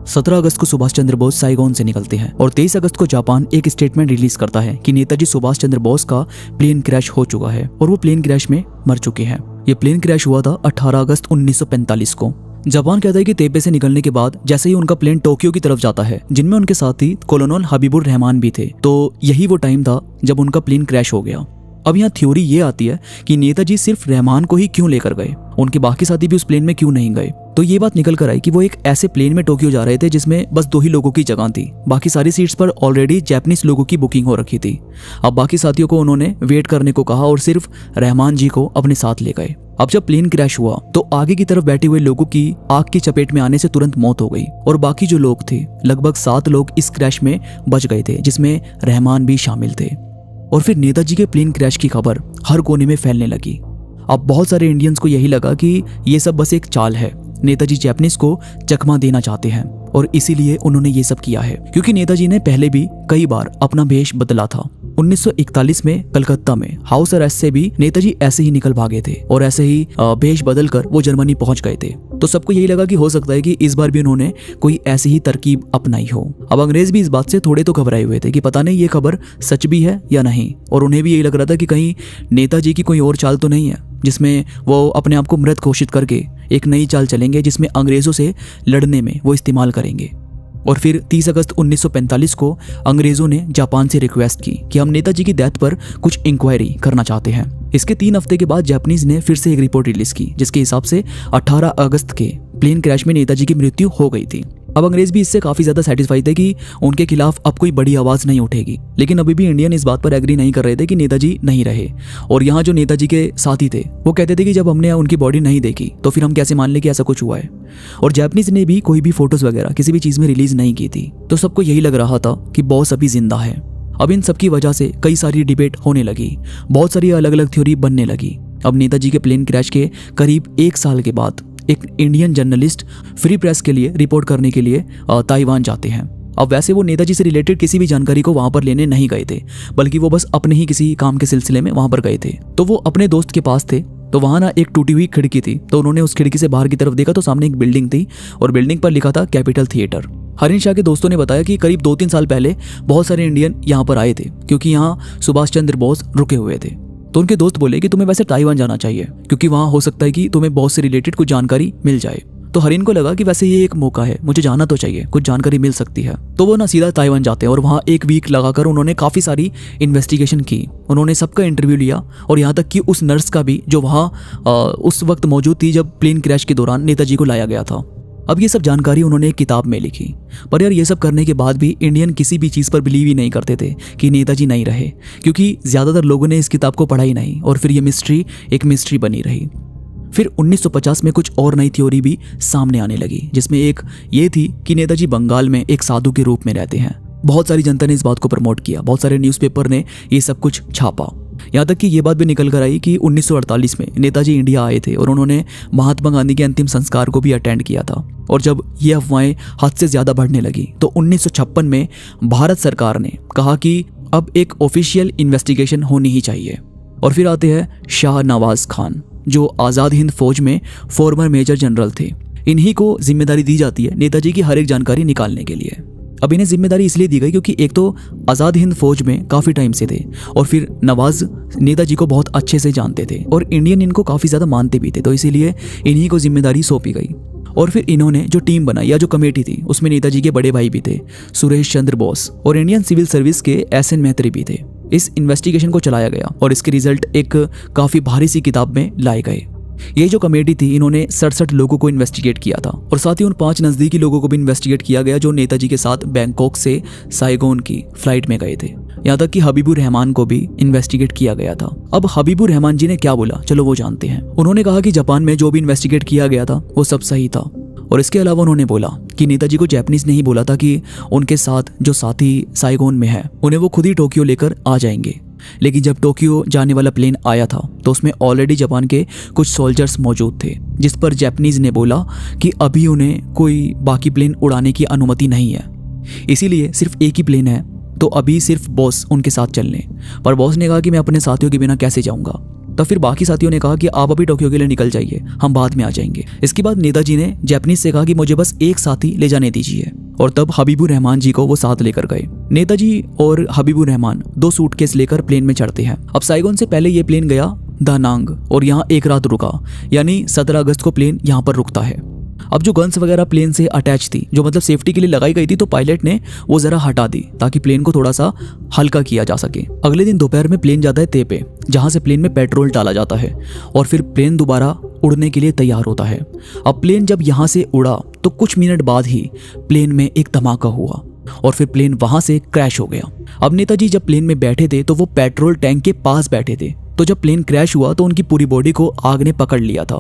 17 अगस्त को सुभाष चंद्र बोस साइगोन से निकलते हैं और 23 अगस्त को जापान एक स्टेटमेंट रिलीज करता है कि नेताजी सुभाष चंद्र बोस का प्लेन क्रैश हो चुका है और वो प्लेन क्रैश में मर चुके हैं। ये प्लेन क्रैश हुआ था 18 अगस्त 1945 को। जापान कहता है कि तेपे से निकलने के बाद जैसे ही उनका प्लेन टोक्यो की तरफ जाता है, जिनमें उनके साथी कॉलोनल हबीबुर रहमान भी थे, तो यही वो टाइम था जब उनका प्लेन क्रैश हो गया। अब यहाँ थ्योरी ये आती है कि नेताजी सिर्फ रहमान को ही क्यों लेकर गए, उनके बाकी साथी भी उस प्लेन में क्यों नहीं गए। तो ये बात निकल कर आई कि वो एक ऐसे प्लेन में टोक्यो जा रहे थे जिसमें बस 2 ही लोगों की जगह थी, बाकी सारी सीट्स पर ऑलरेडी जापानीज लोगों की बुकिंग हो रखी थी। अब बाकी साथियों को उन्होंने वेट करने को कहा और सिर्फ रहमान जी को अपने साथ ले गए। अब जब प्लेन क्रैश हुआ तो आगे की तरफ बैठे हुए लोगों की आग की चपेट में आने से तुरंत मौत हो गई और बाकी जो लोग थे, लगभग 7 लोग इस क्रैश में बच गए थे, जिसमें रहमान भी शामिल थे। और फिर नेताजी के प्लेन क्रैश की खबर हर कोने में फैलने लगी। अब बहुत सारे इंडियंस को यही लगा कि ये सब बस एक चाल है, नेताजी जापानीज को चकमा देना चाहते हैं और इसीलिए उन्होंने ये सब किया है, क्योंकि नेताजी ने पहले भी कई बार अपना भेष बदला था। 1941 में कलकत्ता में हाउस अरेस्ट से भी नेताजी ऐसे ही निकल भागे थे और ऐसे ही भेष बदलकर वो जर्मनी पहुंच गए थे। तो सबको यही लगा कि हो सकता है कि इस बार भी उन्होंने कोई ऐसी ही तरकीब अपनाई हो। अब अंग्रेज भी इस बात से थोड़े तो घबराए हुए थे कि पता नहीं ये खबर सच भी है या नहीं, और उन्हें भी यही लग रहा था कि कहीं नेताजी की कोई और चाल तो नहीं है जिसमें वो अपने आप को मृत घोषित करके एक नई चाल चलेंगे जिसमें अंग्रेजों से लड़ने में वो इस्तेमाल करेंगे। और फिर 30 अगस्त 1945 को अंग्रेजों ने जापान से रिक्वेस्ट की कि हम नेताजी की डेथ पर कुछ इंक्वायरी करना चाहते हैं। इसके 3 हफ्ते के बाद जापानीज ने फिर से एक रिपोर्ट रिलीज की जिसके हिसाब से 18 अगस्त के प्लेन क्रैश में नेताजी की मृत्यु हो गई थी। अब अंग्रेज भी इससे काफी ज्यादा सेटिस्फाइड थे कि उनके खिलाफ अब कोई बड़ी आवाज नहीं उठेगी, लेकिन अभी भी इंडियन इस बात पर एग्री नहीं कर रहे थे कि नेताजी नहीं रहे। और यहाँ जो नेताजी के साथी थे वो कहते थे कि जब हमने उनकी बॉडी नहीं देखी तो फिर हम कैसे मान ले कि ऐसा कुछ हुआ है। और जापानीज ने भी कोई भी फोटोज वगैरह किसी भी चीज में रिलीज नहीं की थी, तो सबको यही लग रहा था कि बॉस अभी जिंदा है। अब इन सब की वजह से कई सारी डिबेट होने लगी, बहुत सारी अलग अलग थ्योरी बनने लगी। अब नेताजी के प्लेन क्रैश के करीब 1 साल के बाद एक इंडियन जर्नलिस्ट फ्री प्रेस के लिए रिपोर्ट करने के लिए ताइवान जाते हैं। अब वैसे वो नेताजी से रिलेटेड किसी भी जानकारी को वहां पर लेने नहीं गए थे, बल्कि वो बस अपने ही किसी काम के सिलसिले में वहां पर गए थे। तो वो अपने दोस्त के पास थे, तो वहां ना एक टूटी हुई खिड़की थी, तो उन्होंने उस खिड़की से बाहर की तरफ देखा तो सामने एक बिल्डिंग थी और बिल्डिंग पर लिखा था कैपिटल थिएटर। हरीश शाह के दोस्तों ने बताया कि करीब 2-3 साल पहले बहुत सारे इंडियन यहाँ पर आए थे क्योंकि यहाँ सुभाष चंद्र बोस रुके हुए थे। तो उनके दोस्त बोले कि तुम्हें वैसे ताइवान जाना चाहिए क्योंकि वहां हो सकता है कि तुम्हें बॉस से रिलेटेड कुछ जानकारी मिल जाए। तो हरीन को लगा कि वैसे ये एक मौका है, मुझे जाना तो चाहिए, कुछ जानकारी मिल सकती है। तो वो ना सीधा ताइवान जाते हैं और वहाँ 1 वीक लगाकर उन्होंने काफ़ी सारी इन्वेस्टिगेशन की। उन्होंने सबका इंटरव्यू लिया और यहाँ तक कि उस नर्स का भी जो वहाँ उस वक्त मौजूद थी जब प्लेन क्रैश के दौरान नेताजी को लाया गया था। अब ये सब जानकारी उन्होंने एक किताब में लिखी। पर यार ये सब करने के बाद भी इंडियन किसी भी चीज़ पर बिलीव ही नहीं करते थे कि नेताजी नहीं रहे, क्योंकि ज़्यादातर लोगों ने इस किताब को पढ़ा ही नहीं और फिर ये मिस्ट्री एक मिस्ट्री बनी रही। फिर 1950 में कुछ और नई थ्योरी भी सामने आने लगी, जिसमें एक ये थी कि नेताजी बंगाल में एक साधु के रूप में रहते हैं। बहुत सारी जनता ने इस बात को प्रमोट किया, बहुत सारे न्यूज़पेपर ने ये सब कुछ छापा। यहाँ तक कि ये बात भी निकल कर आई कि 1948 में नेताजी इंडिया आए थे और उन्होंने महात्मा गांधी के अंतिम संस्कार को भी अटेंड किया था। और जब ये अफवाहें हद से ज़्यादा बढ़ने लगी तो 1956 में भारत सरकार ने कहा कि अब एक ऑफिशियल इन्वेस्टिगेशन होनी ही चाहिए। और फिर आते हैं शाह नवाज खान, जो आज़ाद हिंद फौज में फॉर्मर मेजर जनरल थे। इन्हीं को जिम्मेदारी दी जाती है नेताजी की हर एक जानकारी निकालने के लिए। अब इन्हें जिम्मेदारी इसलिए दी गई क्योंकि एक तो आज़ाद हिंद फौज में काफ़ी टाइम से थे और फिर नवाज नेताजी को बहुत अच्छे से जानते थे और इंडियन इनको काफ़ी ज़्यादा मानते भी थे, तो इसीलिए इन्हीं को जिम्मेदारी सौंपी गई। और फिर इन्होंने जो टीम बनाई या जो कमेटी थी उसमें नेताजी के बड़े भाई भी थे, सुरेश चंद्र बोस, और इंडियन सिविल सर्विस के SN मैत्री भी थे। इस इन्वेस्टिगेशन को चलाया गया और इसके रिजल्ट एक काफ़ी भारी सी किताब में लाए गए। ये जो कमेटी थी इन्होंने 67 लोगों को इन्वेस्टिगेट किया था और साथ ही उन 5 नज़दीकी लोगों को भी इन्वेस्टिगेट किया गया जो नेताजी के साथ बैंकॉक से साइगोन की फ्लाइट में गए थे। यहाँ तक कि हबीबुर रहमान को भी इन्वेस्टिगेट किया गया था। अब हबीबुर रहमान जी ने क्या बोला, चलो वो जानते हैं। उन्होंने कहा कि जापान में जो भी इन्वेस्टिगेट किया गया था वो सब सही था। और इसके अलावा उन्होंने बोला कि नेताजी को जापानीज ने ही बोला था कि उनके साथ जो साथी साइगोन में है उन्हें वो खुद ही टोक्यो लेकर आ जाएंगे। लेकिन जब टोक्यो जाने वाला प्लेन आया था तो उसमें ऑलरेडी जापान के कुछ सोल्जर्स मौजूद थे, जिस पर जापानीज ने बोला कि अभी उन्हें कोई बाकी प्लेन उड़ाने की अनुमति नहीं है, इसीलिए सिर्फ एक ही प्लेन है, तो अभी सिर्फ बॉस उनके साथ चलने। पर बॉस ने कहा कि मैं अपने साथियों के बिना कैसे जाऊंगा। तब फिर बाकी साथियों ने कहा कि आप अभी टोक्यो के लिए निकल जाइए, हम बाद में आ जाएंगे। इसके बाद नेताजी ने जापानीज से कहा कि मुझे बस एक साथी ले जाने दीजिए, और तब हबीबुर रहमान जी को वो साथ लेकर गए। नेताजी और हबीबुर रहमान 2 सूटकेस लेकर प्लेन में चढ़ते हैं। अब साइगोन से पहले ये प्लेन गया दानांग और यहाँ एक रात रुका, यानी 17 अगस्त को प्लेन यहाँ पर रुकता है। अब जो गन्स वगैरह प्लेन से अटैच थी, जो मतलब सेफ्टी के लिए लगाई गई थी, तो पायलट ने वो जरा हटा दी ताकि प्लेन को थोड़ा सा हल्का किया जा सके। अगले दिन दोपहर में प्लेन जाता है ते पे, जहां से प्लेन में पेट्रोल डाला जाता है और फिर प्लेन दोबारा उड़ने के लिए तैयार होता है। अब प्लेन जब यहाँ से उड़ा तो कुछ मिनट बाद ही प्लेन में एक धमाका हुआ और फिर प्लेन वहां से क्रैश हो गया। अब नेताजी जब प्लेन में बैठे थे तो वो पेट्रोल टैंक के पास बैठे थे, तो जब प्लेन क्रैश हुआ तो उनकी पूरी बॉडी को आग ने पकड़ लिया था।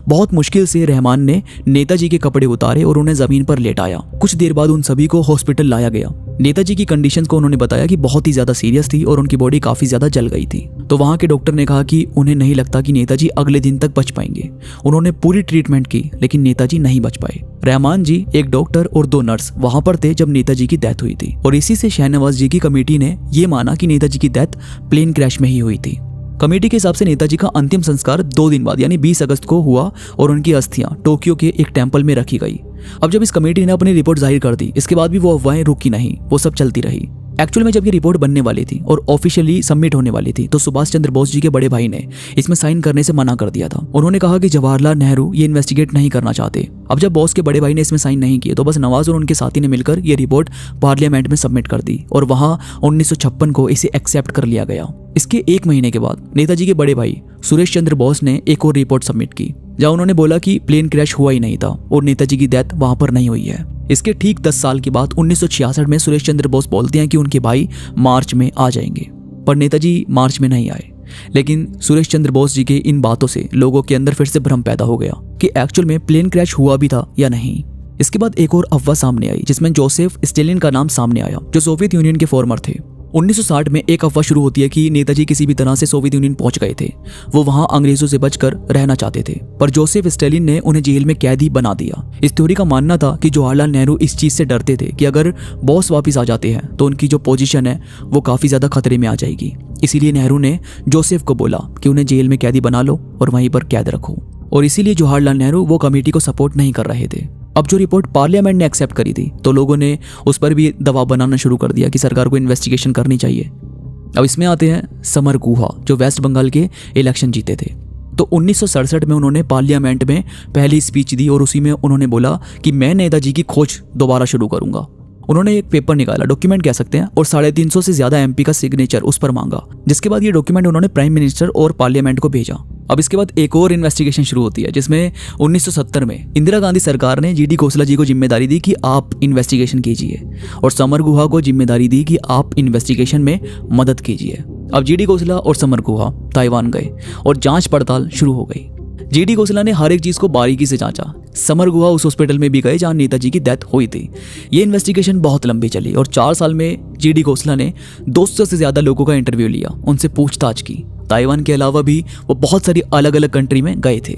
बहुत मुश्किल से रहमान ने नेताजी के कपड़े उतारे और उन्हें जमीन पर लेटाया। कुछ देर बाद उन सभी को हॉस्पिटल लाया गया। नेताजी की कंडीशन को उन्होंने बताया कि बहुत ही ज्यादा सीरियस थी और उनकी बॉडी काफी ज्यादा जल गई थी। तो वहां के डॉक्टर ने कहा कि उन्हें नहीं लगता कि नेताजी अगले दिन तक बच पाएंगे। उन्होंने पूरी ट्रीटमेंट की लेकिन नेताजी नहीं बच पाए। रहमान जी, एक डॉक्टर और 2 नर्स वहां पर थे जब नेताजी की डेथ हुई थी, और इसी से शाहनवाज जी की कमेटी ने यह माना कि नेताजी की डेथ प्लेन क्रैश में ही हुई थी। कमेटी के हिसाब से नेताजी का अंतिम संस्कार 2 दिन बाद यानी 20 अगस्त को हुआ और उनकी अस्थियां टोक्यो के एक टेम्पल में रखी गई। अब जब इस कमेटी ने अपनी रिपोर्ट जाहिर कर दी, इसके बाद भी वो अफवाहें रुकी नहीं, वो सब चलती रही। एक्चुअल में जब ये रिपोर्ट बनने वाली थी और ऑफिशियली सबमिट होने वाली थी तो सुभाष चंद्र बोस जी के बड़े भाई ने इसमें साइन करने से मना कर दिया था। उन्होंने कहा कि जवाहरलाल नेहरू ये इन्वेस्टिगेट नहीं करना चाहते। अब जब बॉस के बड़े भाई ने इसमें साइन नहीं किए तो बस नवाज और उनके साथी ने मिलकर ये रिपोर्ट पार्लियामेंट में सबमिट कर दी और वहां 1956 को इसे एक्सेप्ट कर लिया गया। इसके 1 महीने के बाद नेताजी के बड़े भाई सुरेश चंद्र बोस ने एक और रिपोर्ट सबमिट की, जहां उन्होंने बोला कि प्लेन क्रैश हुआ ही नहीं था और नेताजी की डेथ वहां पर नहीं हुई है। इसके ठीक 10 साल के बाद 1966 में सुरेश चंद्र बोस बोलते हैं कि उनके भाई मार्च में आ जाएंगे, पर नेताजी मार्च में नहीं आए। लेकिन सुरेश चंद्र बोस जी के इन बातों से लोगों के अंदर फिर से भ्रम पैदा हो गया कि एक्चुअल में प्लेन क्रैश हुआ भी था या नहीं। इसके बाद एक और अफवाह सामने आई जिसमें जोसेफ स्टेलिन का नाम सामने आया, जो सोवियत यूनियन के फॉर्मर थे। 1960 में एक अफवाह शुरू होती है कि नेताजी किसी भी तरह से सोवियत यूनियन पहुंच गए थे, वो वहां अंग्रेजों से बचकर रहना चाहते थे, पर जोसेफ स्टेलिन ने उन्हें जेल में कैदी बना दिया। इस थ्योरी का मानना था कि जवाहरलाल नेहरू इस चीज से डरते थे कि अगर बॉस वापिस आ जाते हैं तो उनकी जो पोजीशन है वो काफी ज्यादा खतरे में आ जाएगी। इसीलिए नेहरू ने जोसेफ को बोला कि उन्हें जेल में कैदी बना लो और वहीं पर कैद रखो, और इसीलिए जवाहरलाल नेहरू वो कमेटी को सपोर्ट नहीं कर रहे थे। अब जो रिपोर्ट पार्लियामेंट ने एक्सेप्ट करी थी तो लोगों ने उस पर भी दबाव बनाना शुरू कर दिया कि सरकार को इन्वेस्टिगेशन करनी चाहिए। अब इसमें आते हैं समर गुहा, जो वेस्ट बंगाल के इलेक्शन जीते थे। तो 1967 में उन्होंने पार्लियामेंट में पहली स्पीच दी और उसी में उन्होंने बोला कि मैं नेताजी की खोज दोबारा शुरू करूंगा। उन्होंने एक पेपर निकाला, डॉक्यूमेंट कह सकते हैं, और 350 से ज्यादा एमपी का सिग्नेचर उस पर मांगा, जिसके बाद ये डॉक्यूमेंट उन्होंने प्राइम मिनिस्टर और पार्लियामेंट को भेजा। अब इसके बाद एक और इन्वेस्टिगेशन शुरू होती है जिसमें 1970 में इंदिरा गांधी सरकार ने जीडी खोसला जी को जिम्मेदारी दी कि आप इन्वेस्टिगेशन कीजिए और समर गुहा को जिम्मेदारी दी कि आप इन्वेस्टिगेशन में मदद कीजिए। अब जीडी खोसला और समर गुहा ताइवान गए और जांच पड़ताल शुरू हो गई। जीडी खोसला ने हर एक चीज को बारीकी से जांचा। समर गुहा उस हॉस्पिटल में भी गए जहां नेताजी की डेथ हुई थी। ये इन्वेस्टिगेशन बहुत लंबी चली और 4 साल में जीडी खोसला ने 200 से ज्यादा लोगों का इंटरव्यू लिया, उनसे पूछताछ की। ताइवान के अलावा भी वो बहुत सारी अलग अलग कंट्री में गए थे।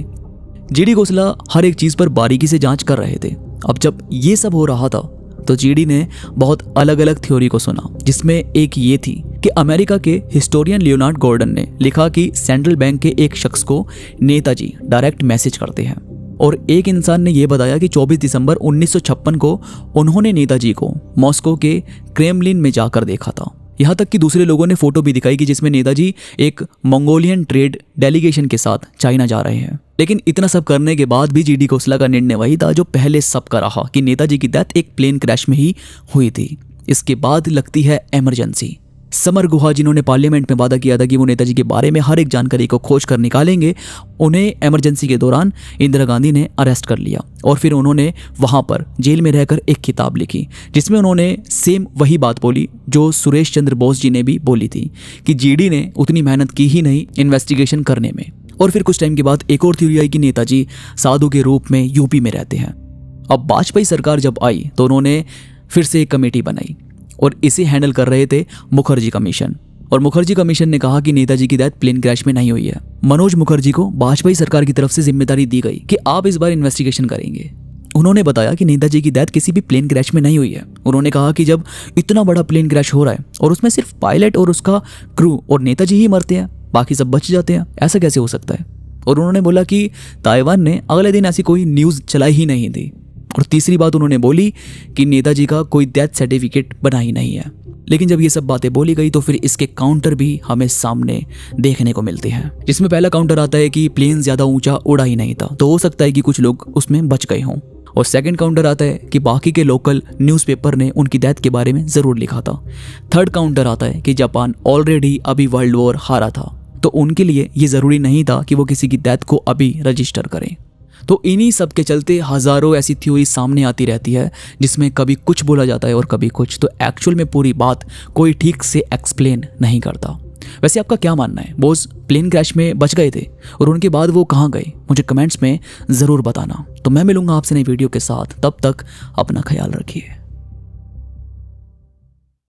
जीडी खोसला हर एक चीज पर बारीकी से जांच कर रहे थे। अब जब ये सब हो रहा था तो जीडी ने बहुत अलग अलग थ्योरी को सुना, जिसमें एक ये थी कि अमेरिका के हिस्टोरियन लियोनार्ड गॉर्डन ने लिखा कि सेंट्रल बैंक के एक शख्स को नेताजी डायरेक्ट मैसेज करते हैं, और एक इंसान ने यह बताया कि 24 दिसंबर 1956 को उन्होंने नेताजी को मॉस्को के क्रेमलिन में जाकर देखा था। यहाँ तक कि दूसरे लोगों ने फोटो भी दिखाई कि जिसमें नेताजी एक मंगोलियन ट्रेड डेलीगेशन के साथ चाइना जा रहे हैं। लेकिन इतना सब करने के बाद भी जीडी खोसला का निर्णय वही था जो पहले सबका रहा कि नेताजी की डेथ एक प्लेन क्रैश में ही हुई थी। इसके बाद लगती है इमरजेंसी। समर गुहा, जिन्होंने पार्लियामेंट में वादा किया था कि वो नेताजी के बारे में हर एक जानकारी को खोज कर निकालेंगे, उन्हें इमरजेंसी के दौरान इंदिरा गांधी ने अरेस्ट कर लिया और फिर उन्होंने वहां पर जेल में रहकर एक किताब लिखी जिसमें उन्होंने सेम वही बात बोली जो सुरेश चंद्र बोस जी ने भी बोली थी कि जीडी ने उतनी मेहनत की ही नहीं इन्वेस्टिगेशन करने में। और फिर कुछ टाइम के बाद एक और थ्योरी आई कि नेताजी साधु के रूप में यूपी में रहते हैं। अब वाजपेयी सरकार जब आई तो उन्होंने फिर से एक कमेटी बनाई और इसे हैंडल कर रहे थे मुखर्जी कमीशन, और मुखर्जी कमीशन ने कहा कि नेताजी की डेथ प्लेन क्रैश में नहीं हुई है। मनोज मुखर्जी को वाजपेयी सरकार की तरफ से जिम्मेदारी दी गई कि आप इस बार इन्वेस्टिगेशन करेंगे। उन्होंने बताया कि नेताजी की डेथ किसी भी प्लेन क्रैश में नहीं हुई है। उन्होंने कहा कि जब इतना बड़ा प्लेन क्रैश हो रहा है और उसमें सिर्फ पायलट और उसका क्रू और नेताजी ही मरते हैं बाकी सब बच जाते हैं, ऐसा कैसे हो सकता है? और उन्होंने बोला कि ताइवान ने अगले दिन ऐसी कोई न्यूज़ चलाई ही नहीं थी। और तीसरी बात उन्होंने बोली कि नेताजी का कोई डेथ सर्टिफिकेट बना ही नहीं है। लेकिन जब ये सब बातें बोली गई तो फिर इसके काउंटर भी हमें सामने देखने को मिलते हैं, जिसमें पहला काउंटर आता है कि प्लेन ज़्यादा ऊंचा उड़ा ही नहीं था, तो हो सकता है कि कुछ लोग उसमें बच गए हों। और सेकंड काउंटर आता है कि बाकी के लोकल न्यूज़पेपर ने उनकी डेथ के बारे में ज़रूर लिखा था। थर्ड काउंटर आता है कि जापान ऑलरेडी अभी वर्ल्ड वॉर हारा था, तो उनके लिए ये ज़रूरी नहीं था कि वो किसी की डेथ को अभी रजिस्टर करें। तो इन्हीं सब के चलते हज़ारों ऐसी थ्योरी सामने आती रहती है जिसमें कभी कुछ बोला जाता है और कभी कुछ, तो एक्चुअल में पूरी बात कोई ठीक से एक्सप्लेन नहीं करता। वैसे आपका क्या मानना है? बोस प्लेन क्रैश में बच गए थे और उनके बाद वो कहाँ गए? मुझे कमेंट्स में ज़रूर बताना। तो मैं मिलूंगा आपसे नई वीडियो के साथ, तब तक अपना ख्याल रखिए।